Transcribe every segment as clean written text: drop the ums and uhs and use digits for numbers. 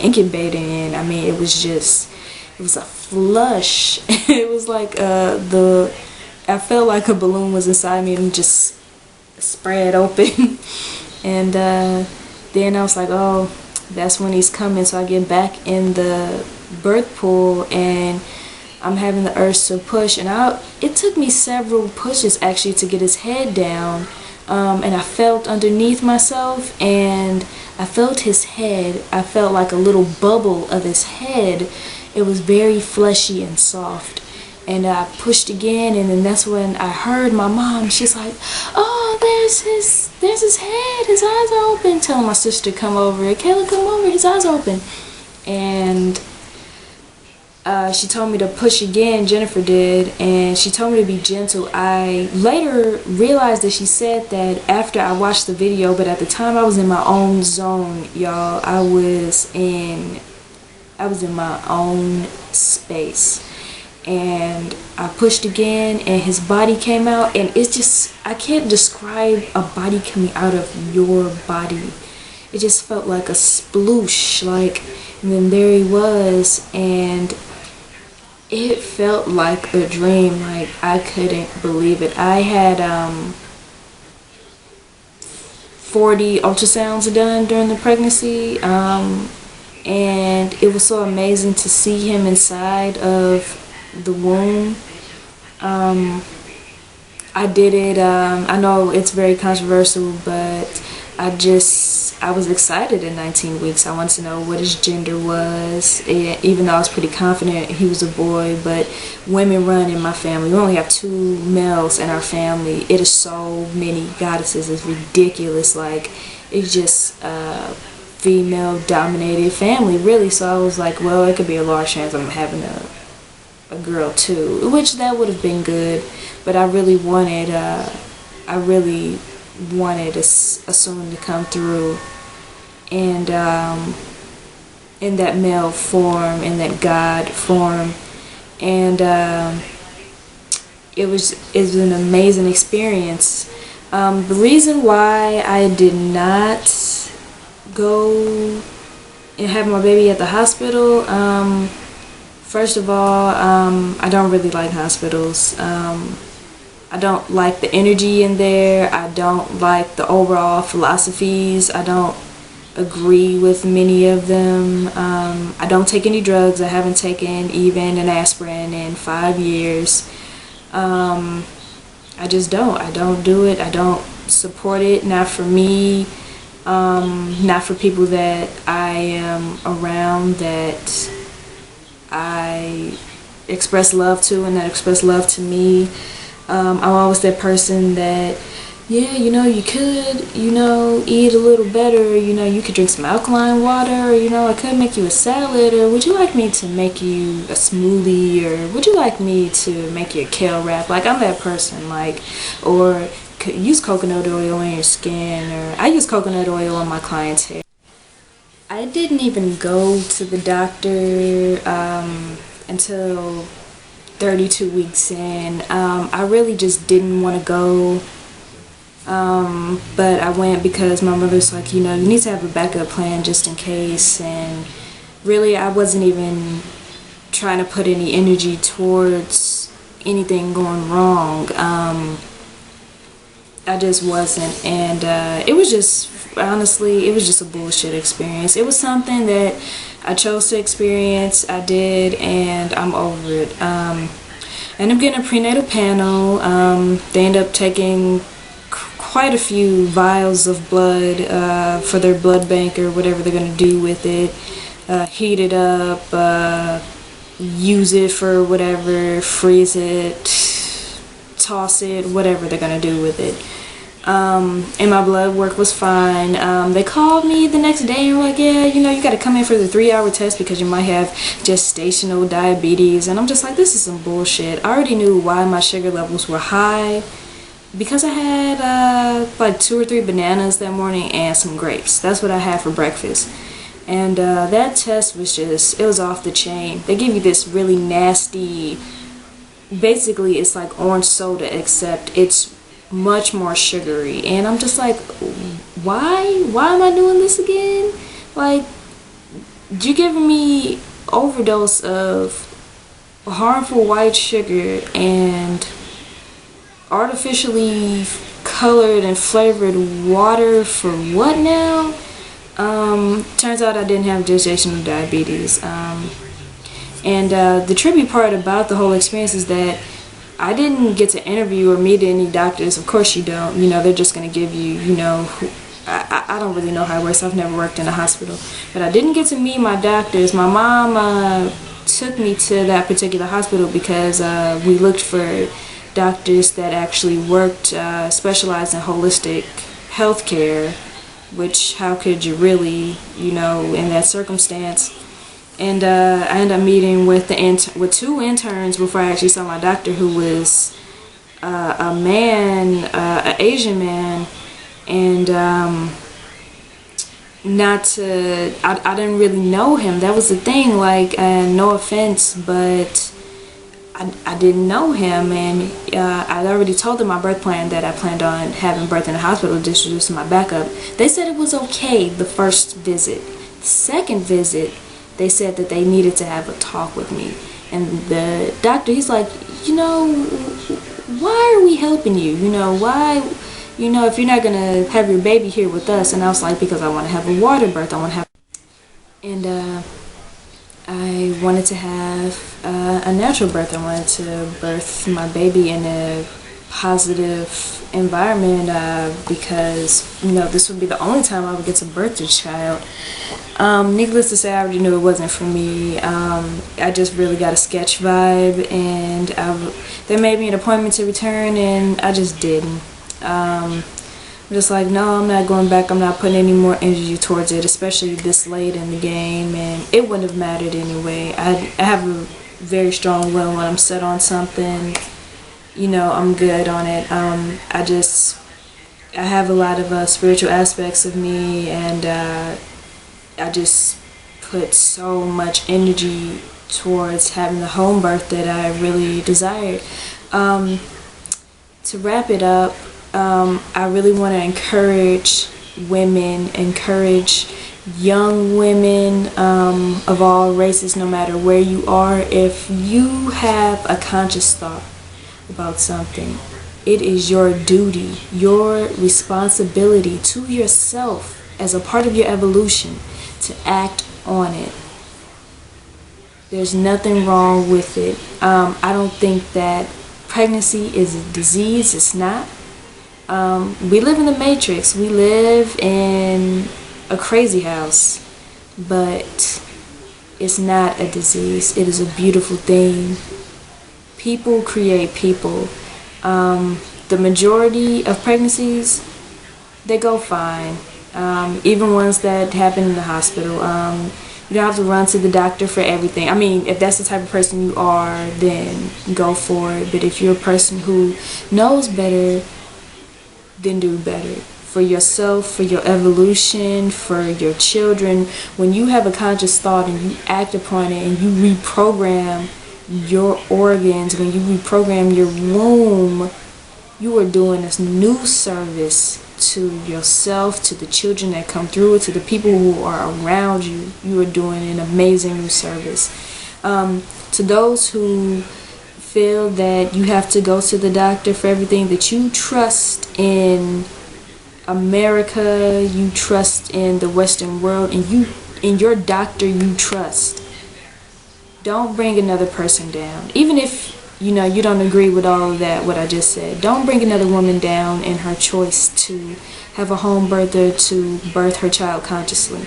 incubating in. I mean, it was a flush. It was like I felt like a balloon was inside me and just spread open. And then I was like, oh, that's when he's coming. So I get back in the birth pool and I'm having the urge to push, and it took me several pushes actually to get his head down. And I felt underneath myself, and I felt his head. I felt like a little bubble of his head. It was very fleshy and soft. And I pushed again, and then that's when I heard my mom. She's like, oh, there's his head. His eyes are open. Telling my sister to come over. Kayla, come over. His eyes are open. And she told me to push again, Jennifer did, and she told me to be gentle. I later realized that she said that after I watched the video, but at the time I was in my own zone, y'all. I was in my own space. And I pushed again, and his body came out, and it's just, I can't describe a body coming out of your body. It just felt like a sploosh, like, and then there he was, and it felt like a dream. Like, I couldn't believe it. I had 40 ultrasounds done during the pregnancy, and it was so amazing to see him inside of the womb. I did it, I know it's very controversial, but I was excited in 19 weeks. I wanted to know what his gender was, even though I was pretty confident he was a boy. But women run in my family. We only have 2 males in our family. It is so many goddesses. It's ridiculous. Like, it's just a female dominated family, really. So I was like, well, it could be a large chance I'm having a girl too, which that would have been good. But I really wanted a son to come through, and in that male form, in that God form. And it was an amazing experience. The reason why I did not go and have my baby at the hospital, first of all, I don't really like hospitals. I don't like the energy in there. I don't like the overall philosophies. I don't agree with many of them. I don't take any drugs. I haven't taken even an aspirin in 5 years. I just don't. I don't do it. I don't support it. Not for me. Not for people that I am around, that I express love to and that express love to me. I'm always that person that, yeah, you could, eat a little better, you could drink some alkaline water, or, I could make you a salad, or would you like me to make you a smoothie, or would you like me to make you a kale wrap? Like, I'm that person, like, or use coconut oil on your skin, or I use coconut oil on my clients' hair. I didn't even go to the doctor until 32 weeks in. I really just didn't want to go, but I went because my mother's like, you need to have a backup plan just in case. And really, I wasn't even trying to put any energy towards anything going wrong. I just wasn't, and it was just, honestly, it was just a bullshit experience. It was something that I chose to experience. I did, and I'm over it. I ended up getting a prenatal panel. They end up taking quite a few vials of blood for their blood bank or whatever they're going to do with it. Heat it up, use it for whatever, freeze it, toss it, whatever they're going to do with it. And my blood work was fine. They called me the next day and were like, yeah, you got to come in for the 3-hour test because you might have gestational diabetes. And I'm just like, this is some bullshit. I already knew why my sugar levels were high, because I had like 2 or 3 bananas that morning and some grapes. That's what I had for breakfast. And that test was just, it was off the chain. They give you this really nasty, basically it's like orange soda, except it's much more sugary. And I'm just like, why am I doing this again? Like, you giving me overdose of harmful white sugar and artificially colored and flavored water for what now? Turns out I didn't have gestational diabetes. And the trippy part about the whole experience is that I didn't get to interview or meet any doctors. Of course you don't. You know, they're just going to give you, you know, I don't really know how it works. I've never worked in a hospital. But I didn't get to meet my doctors. My mom took me to that particular hospital because we looked for doctors that actually worked, specialized in holistic healthcare, which how could you really, you know, in that circumstance. And I ended up meeting with with two interns before I actually saw my doctor, who was a man, an Asian man, and I didn't really know him. That was the thing. Like, no offense, but I didn't know him, and I'd already told them my birth plan, that I planned on having birth in the hospital, just as my backup. They said it was okay the first visit. The second visit, they said that they needed to have a talk with me. And the doctor, he's like, you know, why are we helping you? You know, why, you know, if you're not going to have your baby here with us? And I was like, because I want to have a water birth. I want to have, and I wanted to have a natural birth. I wanted to birth my baby in a positive environment because, you know, this would be the only time I would get to birth a child. Needless to say, I already knew it wasn't for me. I just really got a sketch vibe, and they made me an appointment to return, and I just didn't. I'm just like, no, I'm not going back. I'm not putting any more energy towards it, especially this late in the game, and it wouldn't have mattered anyway. I have a very strong will. When I'm set on something, you know, I'm good on it. I have a lot of spiritual aspects of me, and I just put so much energy towards having the home birth that I really desired. To wrap it up, I really want to encourage women, encourage young women of all races, no matter where you are. If you have a conscious thought about something, it is your duty, your responsibility to yourself as a part of your evolution to act on it. There's nothing wrong with it. I don't think that pregnancy is a disease. It's not. We live in the Matrix. We live in a crazy house, but it's not a disease. It is a beautiful thing. People create people. The majority of pregnancies, they go fine. Even ones that happen in the hospital. You don't have to run to the doctor for everything. I mean, if that's the type of person you are, then go for it. But if you're a person who knows better, then do better. For yourself, for your evolution, for your children. When you have a conscious thought and you act upon it and you reprogram your organs, when you reprogram your womb, you are doing this new service to yourself, to the children that come through it, to the people who are around you. You are doing an amazing new service. To those who feel that you have to go to the doctor for everything, that you trust in America, you trust in the Western world, and you in your doctor you trust, don't bring another person down. Even if you know you don't agree with all of that, what I just said, don't bring another woman down in her choice to have a home birth or to birth her child consciously.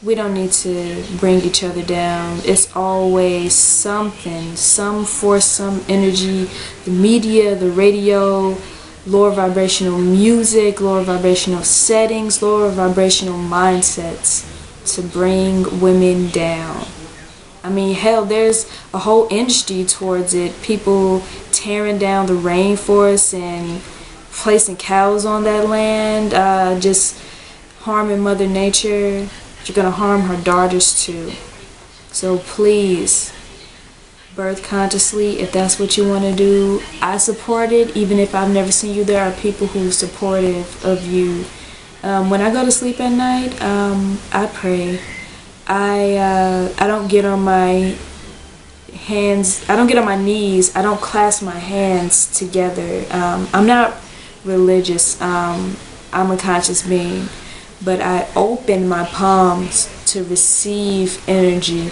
We don't need to bring each other down. It's always something, some force, some energy, the media, the radio, lower vibrational music, lower vibrational settings, lower vibrational mindsets to bring women down. I mean, hell, there's a whole industry towards it. People tearing down the rainforest and placing cows on that land, just harming Mother Nature. You're going to harm her daughters too. So please, birth consciously if that's what you want to do. I support it, even if I've never seen you. There are people who are supportive of you When I go to sleep at night, I pray. I don't get on my hands. I don't get on my knees. I don't clasp my hands together. I'm not religious. I'm a conscious being, but I open my palms to receive energy,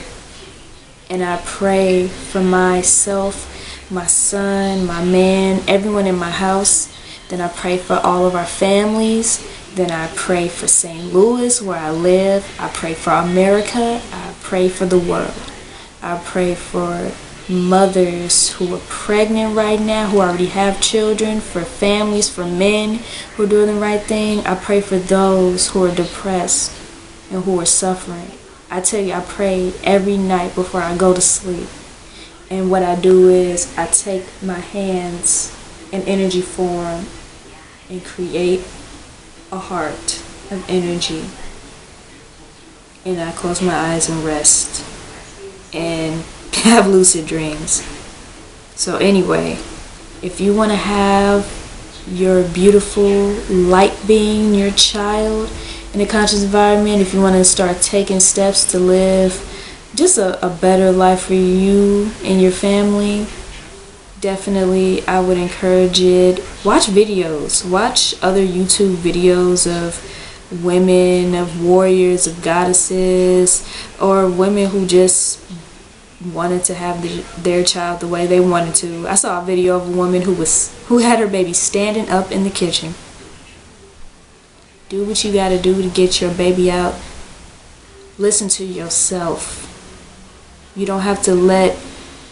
and I pray for myself, my son, my man, everyone in my house. Then I pray for all of our families. Then I pray for St. Louis, where I live. I pray for America. I pray for the world. I pray for mothers who are pregnant right now, who already have children, for families, for men who are doing the right thing. I pray for those who are depressed and who are suffering. I tell you, I pray every night before I go to sleep. And what I do is I take my hands in energy form and create a heart of energy, and I close my eyes and rest and have lucid dreams. So anyway, if you want to have your beautiful light being, your child, in a conscious environment, if you want to start taking steps to live just a better life for you and your family, definitely I would encourage it. Watch videos. Watch other YouTube videos of women, of warriors, of goddesses, or women who just wanted to have their child the way they wanted to. I saw a video of a woman who had her baby standing up in the kitchen. Do what you gotta do to get your baby out. Listen to yourself. You don't have to let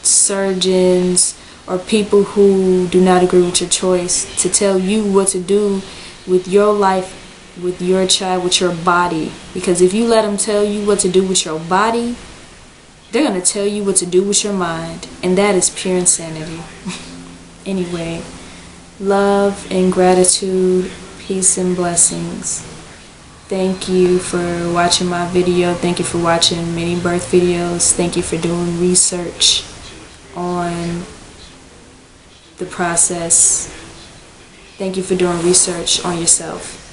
surgeons or people who do not agree with your choice to tell you what to do with your life, with your child, with your body. Because if you let them tell you what to do with your body, they're going to tell you what to do with your mind. And that is pure insanity. Anyway, love and gratitude, peace and blessings. Thank you for watching my video. Thank you for watching many birth videos. Thank you for doing research on the process. Thank you for doing research on yourself.